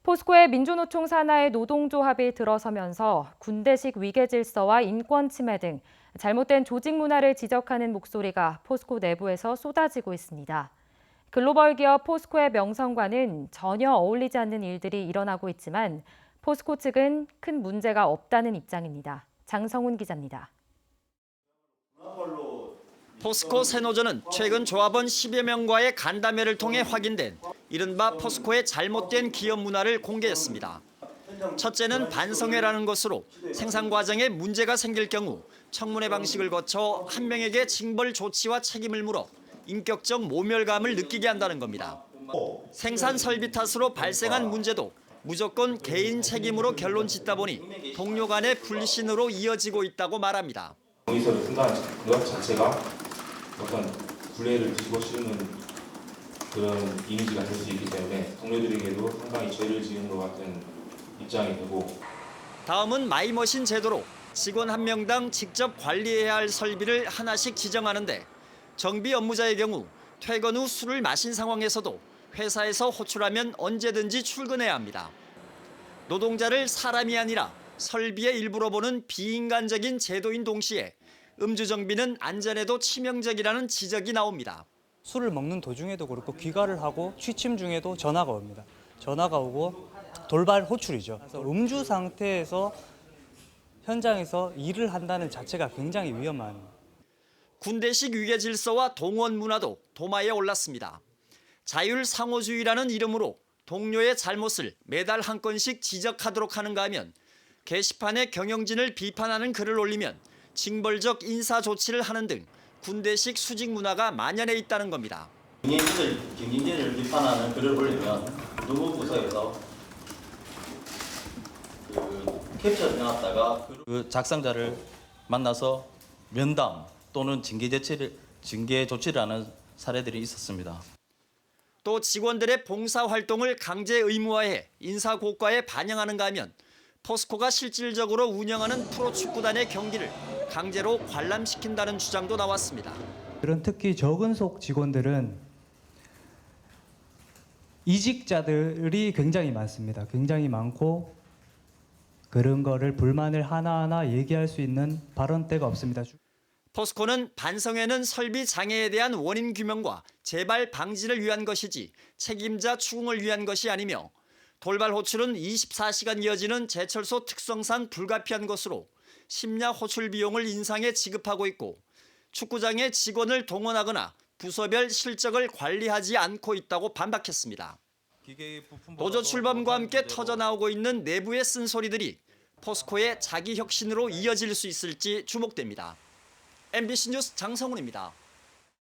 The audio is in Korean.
포스코의 민주노총 산하의 노동조합이 들어서면서 군대식 위계질서와 인권 침해 등 잘못된 조직 문화를 지적하는 목소리가 포스코 내부에서 쏟아지고 있습니다. 글로벌 기업 포스코의 명성과는 전혀 어울리지 않는 일들이 일어나고 있지만 포스코 측은 큰 문제가 없다는 입장입니다. 장성훈 기자입니다. 포스코 새노조는 최근 조합원 10여 명과의 간담회를 통해 확인된 이른바 포스코의 잘못된 기업 문화를 공개했습니다. 첫째는 반성회라는 것으로 생산 과정에 문제가 생길 경우 청문회 방식을 거쳐 한 명에게 징벌 조치와 책임을 물어 인격적 모멸감을 느끼게 한다는 겁니다. 생산 설비 탓으로 발생한 문제도 무조건 개인 책임으로 결론 짓다 보니 동료 간의 불신으로 이어지고 있다고 말합니다. 동의서를 쓴다는 것 자체가 어떤 불례를 뒤집어 씌우는 그런 이미지가 될 수 있기 때문에 동료들에게도 상당히 죄를 지은 것 같은 입장이 되고, 다음은 마이머신 제도로 직원 한 명당 직접 관리해야 할 설비를 하나씩 지정하는데 정비 업무자의 경우 퇴근 후 술을 마신 상황에서도 회사에서 호출하면 언제든지 출근해야 합니다. 노동자를 사람이 아니라 설비의 일부로 보는 비인간적인 제도인 동시에 음주 정비는 안전에도 치명적이라는 지적이 나옵니다. 술을 먹는 도중에도 그렇고 귀가를 하고 취침 중에도 전화가 옵니다. 전화가 오고 돌발 호출이죠. 그래서 음주 상태에서 현장에서 일을 한다는 자체가 굉장히 위험한. 군대식 위계 질서와 동원 문화도 도마에 올랐습니다. 자율 상호주의라는 이름으로 동료의 잘못을 매달 한 건씩 지적하도록 하는가 하면 게시판에 경영진을 비판하는 글을 올리면 징벌적 인사 조치를 하는 등 군대식 수직 문화가 만연해 있다는 겁니다. 경영진을 비판하는 글을 올리면 누구 부서에서 캡처해 놨다가 그 작성자를 만나서 면담 또는 징계 조치를 하는 사례들이 있었습니다. 또 직원들의 봉사활동을 강제 의무화해 인사고과에 반영하는가 하면 포스코가 실질적으로 운영하는 프로축구단의 경기를 강제로 관람시킨다는 주장도 나왔습니다. 그런 특히 적은속 직원들은 이직자들이 굉장히 많습니다. 굉장히 많고 그런 거를 불만을 하나하나 얘기할 수 있는 발언대가 없습니다. 포스코는 반성회는 설비 장애에 대한 원인 규명과 재발 방지를 위한 것이지 책임자 추궁을 위한 것이 아니며 돌발 호출은 24시간 이어지는 제철소 특성상 불가피한 것으로 심야 호출 비용을 인상해 지급하고 있고 축구장에 직원을 동원하거나 부서별 실적을 관리하지 않고 있다고 반박했습니다. 노조 출범과 함께 터져나오고 있는 내부의 쓴소리들이 포스코의 자기 혁신으로 이어질 수 있을지 주목됩니다. MBC 뉴스 장성훈입니다.